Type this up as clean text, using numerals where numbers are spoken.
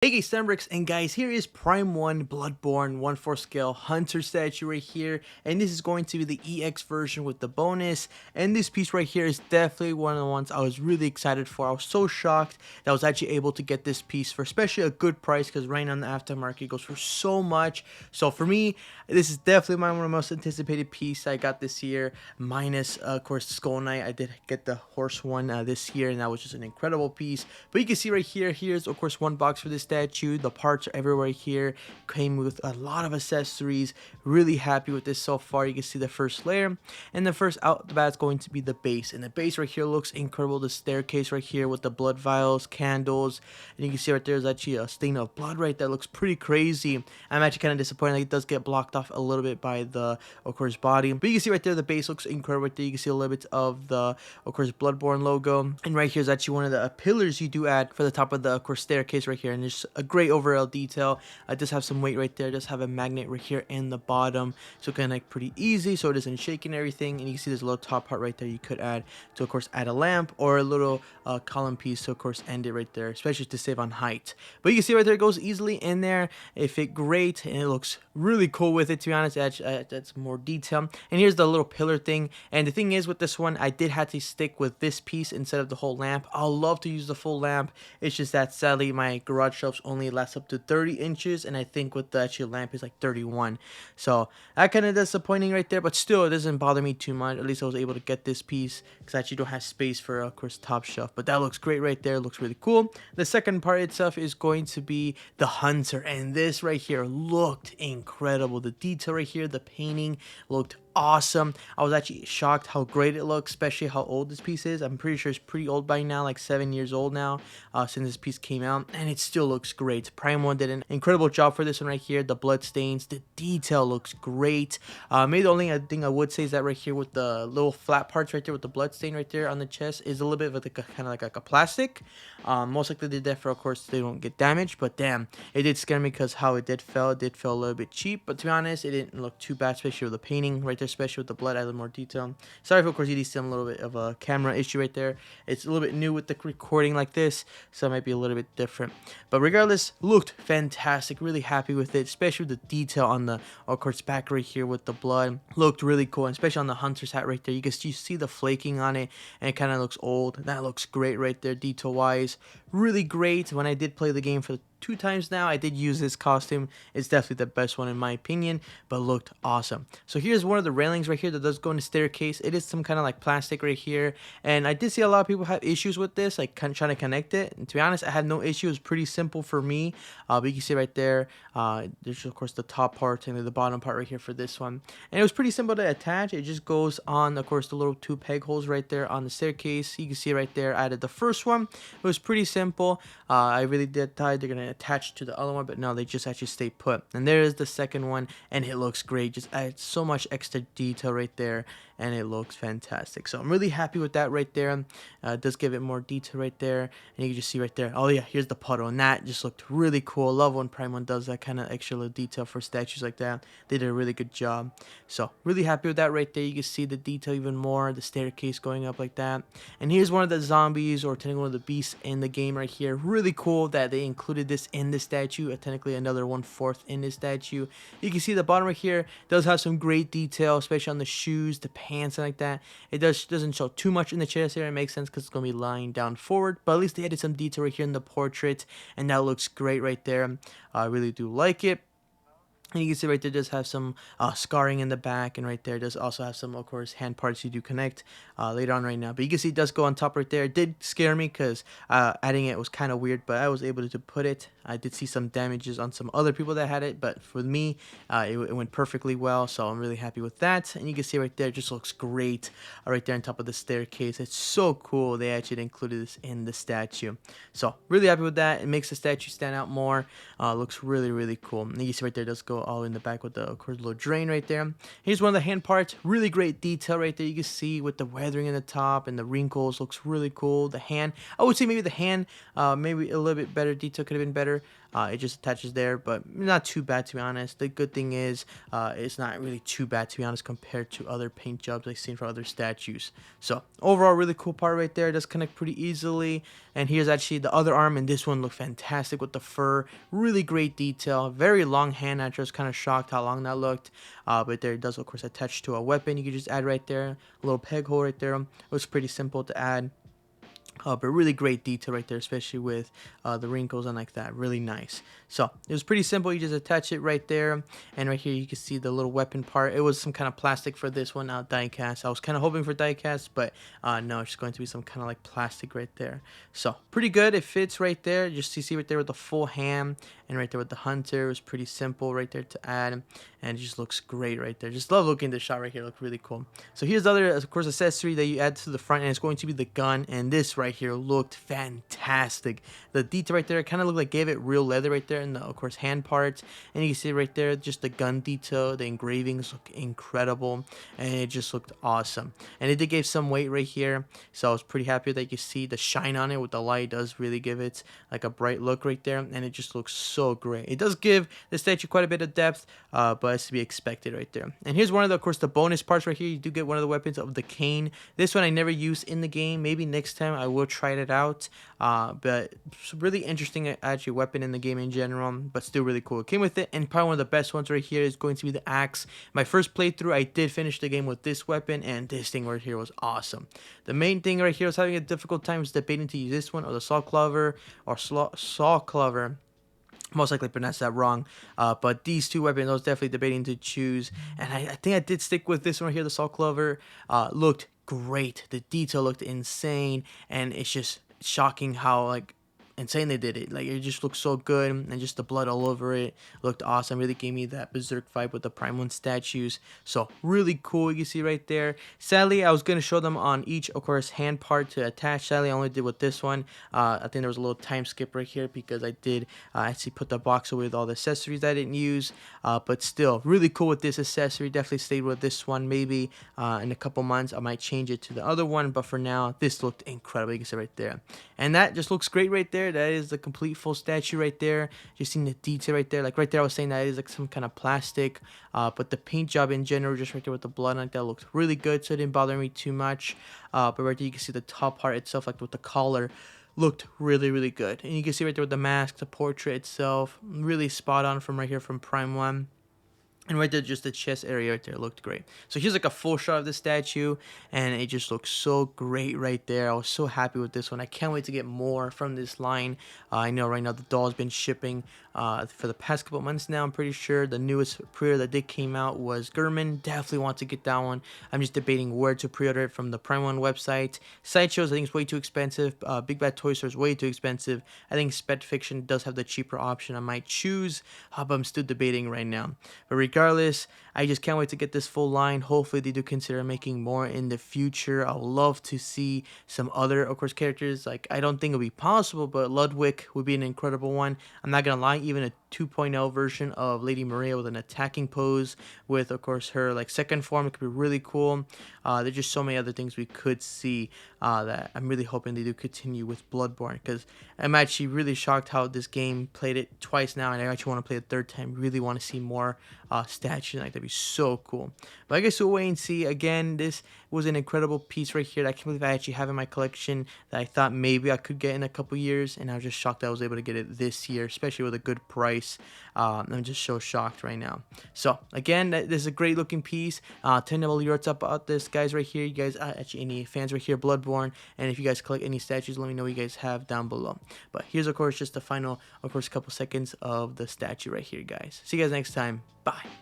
Hey guys, Stembricks, and guys, here is Prime 1 Bloodborne 1/4 scale Hunter statue right here, and this is going to be the EX version with the bonus, and this piece right here is definitely one of the ones I was really excited for. I was so shocked that I was actually able to get this piece for especially a good price, because right now in the aftermarket it goes for so much. So for me, this is definitely one of the most anticipated piece I got this year, minus of course Skull Knight. I did get the horse one this year, and that was just an incredible piece. But you can see right here, here's of course one box for this statue. The parts are everywhere here. Came with a lot of accessories. Really happy with this so far. You can see the first layer, and the first out the bat is going to be the base. And the base right here looks incredible. The staircase right here with the blood vials, candles, and you can see right there's actually a stain of blood right there. Looks pretty crazy. I'm actually kind of disappointed. Like, it does get blocked off a little bit by the of course body, but you can see right there the base looks incredible. Right there you can see a little bit of the of course Bloodborne logo, and right here is actually one of the pillars you do add for the top of the of course staircase right here, and there's a great overall detail. It does have some weight right there. It does have a magnet right here in the bottom, so kind of like pretty easy, so it isn't shaking everything. And you can see there's a little top part right there you could add to of course add a lamp or a little column piece to of course end it right there, especially to save on height. But you can see right there it goes easily in there. It fit great, and it looks really cool with it, to be honest. That's more detail. And here's the little pillar thing, and the thing is with this one, I did have to stick with this piece instead of the whole lamp. I'll love to use the full lamp. It's just that sadly my garage shelves only last up to 30 inches, and I think with the actual lamp is like 31, so that kind of disappointing right there. But still, it doesn't bother me too much. At least I was able to get this piece because I actually don't have space for of course top shelf. But that looks great right there. It looks really cool. The second part itself is going to be the hunter, and this right here looked incredible. The detail right here, the painting looked awesome. I was actually shocked how great it looks, especially how old this piece is. I'm pretty sure it's pretty old by now, like 7 years old now since this piece came out, and it still looks great. Prime 1 did an incredible job for this one right here. The blood stains, the detail looks great. Maybe the only thing I would say is that right here with the little flat parts right there with the blood stain right there on the chest is a little bit of like a kind of like a plastic. Most likely they did that for of course they don't get damaged, but damn, it did scare me because how it did feel a little bit cheap. But to be honest, it didn't look too bad, especially with the painting right there, especially with the blood, added more detail. Sorry for of course you see a little bit of a camera issue right there. It's a little bit new with the recording like this, so it might be a little bit different. But regardless, looked fantastic. Really happy with it, especially with the detail on the of course back right here with the blood. Looked really cool, and especially on the hunter's hat right there. You see the flaking on it, and it kind of looks old. That looks great right there, detail wise. Really great. When I did play the game for 2 times now, I did use this costume. It's definitely the best one in my opinion, but looked awesome. So here's one of the railings right here that does go in the staircase. It is some kind of like plastic right here, and I did see a lot of people have issues with this, like trying to connect it. And to be honest, I had no issue. It was pretty simple for me. But you can see right there, there's of course the top part and the bottom part right here for this one, and it was pretty simple to attach. It just goes on of course the little 2 peg holes right there on the staircase. You can see right there I added the first one. It was pretty simple. I really did thought they're gonna attach to the other one, but no, they just actually stay put. And there is the second one, and it looks great. Just adds so much extra detail right there, and it looks fantastic. So I'm really happy with that right there. It does give it more detail right there, and you can just see right there. Oh yeah, here's the puddle, and that just looked really cool. I love when Prime 1 does that kind of extra little detail for statues like that. They did a really good job. So really happy with that right there. You can see the detail even more, the staircase going up like that. And here's one of the zombies, or technically one of the beasts in the game right here. Really cool that they included this in the statue. Technically another 1/4 in this statue. You can see the bottom right here does have some great detail, especially on the shoes, the pants, and like that. It doesn't show too much in the chest area. It makes sense because it's going to be lying down forward, but at least they added some detail right here in the portrait, and that looks great right there. I really do like it. And you can see right there does have some scarring in the back, and right there does also have some of course hand parts you do connect later on right now. But you can see it does go on top right there. It did scare me because adding it was kind of weird, but I was able to put it. I did see some damages on some other people that had it, but for me it went perfectly well, so I'm really happy with that. And you can see right there it just looks great right there on top of the staircase. It's so cool they actually included this in the statue, so really happy with that. It makes the statue stand out more. Looks really cool. And you see right there it does go detail all in the back with the, of course, little drain right there. Here's one of the hand parts. Really great detail right there. You can see with the weathering in the top and the wrinkles. Looks really cool. The hand, I would say maybe the hand, maybe a little bit better detail could have been better. It just attaches there, but not too bad, to be honest. The good thing is it's not really too bad, to be honest, compared to other paint jobs I've seen for other statues. So overall, really cool part right there. It does connect pretty easily. And here's actually the other arm, and this one looked fantastic with the fur. Really great detail. Very long hand. I was kind of shocked how long that looked. But there it does, of course, attach to a weapon. You can just add right there. A little peg hole right there. It was pretty simple to add. But really great detail right there, especially with the wrinkles and like that. Really nice. So it was pretty simple. You just attach it right there, and right here you can see the little weapon part. It was some kind of plastic for this one, not die cast. I was kind of hoping for die cast, but no, it's going to be some kind of like plastic right there. So pretty good. It fits right there. Just you see right there with the full hand, and right there with the hunter. It was pretty simple right there to add, and it just looks great right there. Just love looking at the shot right here. Look really cool. So here's the other, of course, accessory that you add to the front, and it's going to be the gun. And this right here looked fantastic. The detail right there kind of looked like gave it real leather right there, and the, of course, hand parts. And you can see right there just the gun detail. The engravings look incredible, and it just looked awesome. And it did give some weight right here, so I was pretty happy that you see the shine on it with the light. Does really give it like a bright look right there, and it just looks so great. It does give the statue quite a bit of depth, but it's to be expected right there. And here's one of the, of course, the bonus parts right here. You do get one of the weapons of the cane. This one I never used in the game. Maybe next time I will try it out. But it's a really interesting actually weapon in the game in general, but still really cool. It came with it, and probably one of the best ones right here is going to be the axe. My first playthrough, I did finish the game with this weapon, and this thing right here was awesome. The main thing right here was having a difficult time was debating to use this one or the saw clover or saw clover. Most likely pronounced that wrong, but these two weapons I was definitely debating to choose, and I think I did stick with this one right here. The saw clover looked great. The detail looked insane, and it's just shocking how like insane they did it. Like it just looked so good, and just the blood all over it looked awesome. Really gave me that Berserk vibe with the Prime 1 statues. So really cool. You can see right there. Sadly, I was gonna show them on each, of course, hand part to attach. Sadly, I only did with this one. I think there was a little time skip right here because I did actually put the box away with all the accessories I didn't use. But still, really cool with this accessory. Definitely stayed with this one. Maybe in a couple months I might change it to the other one, but for now, this looked incredible. You can see right there, and that just looks great right there. That is the complete full statue right there. Just seeing the detail right there. Like right there, I was saying that is like some kind of plastic. But the paint job in general, just right there with the blood like that, looked really good. So it didn't bother me too much. But right there, you can see the top part itself, like with the collar, looked really, really good. And you can see right there with the mask, the portrait itself, really spot on from right here from Prime 1. And right there, just the chest area right there looked great. So here's like a full shot of the statue, and it just looks so great right there. I was so happy with this one. I can't wait to get more from this line. I know right now the doll has been shipping for the past couple months now. I'm pretty sure the newest pre-order that did came out was Grunbeld. Definitely want to get that one. I'm just debating where to pre-order it from the Prime 1 website. Sideshows, I think, is way too expensive. Big Bad Toy Store is way too expensive. I think Sped Fiction does have the cheaper option I might choose, but I'm still debating right now. But regardless, I just can't wait to get this full line. Hopefully they do consider making more in the future. I would love to see some other, of course, characters. Like, I don't think it would be possible, but Ludwig would be an incredible one. I'm not gonna lie, even a 2.0 version of Lady Maria with an attacking pose with, of course, her like second form, it could be really cool. There's just so many other things we could see that I'm really hoping they do continue with Bloodborne, because I'm actually really shocked how this game played it twice now, and I actually want to play it a third time. Really want to see more statues. Like, that'd be so cool. But I guess we'll wait and see. Again, this was an incredible piece right here that I can't believe I actually have in my collection that I thought maybe I could get in a couple years, and I was just shocked that I was able to get it this year, especially with a good price. I'm just so shocked right now. So again, this is a great looking piece. Tell me your thoughts about this, guys, right here. You guys actually any fans right here, Bloodborne, and if you guys collect any statues, let me know what you guys have down below. But here's, of course, just the final, of course, couple seconds of the statue right here, guys. See you guys next time. Bye.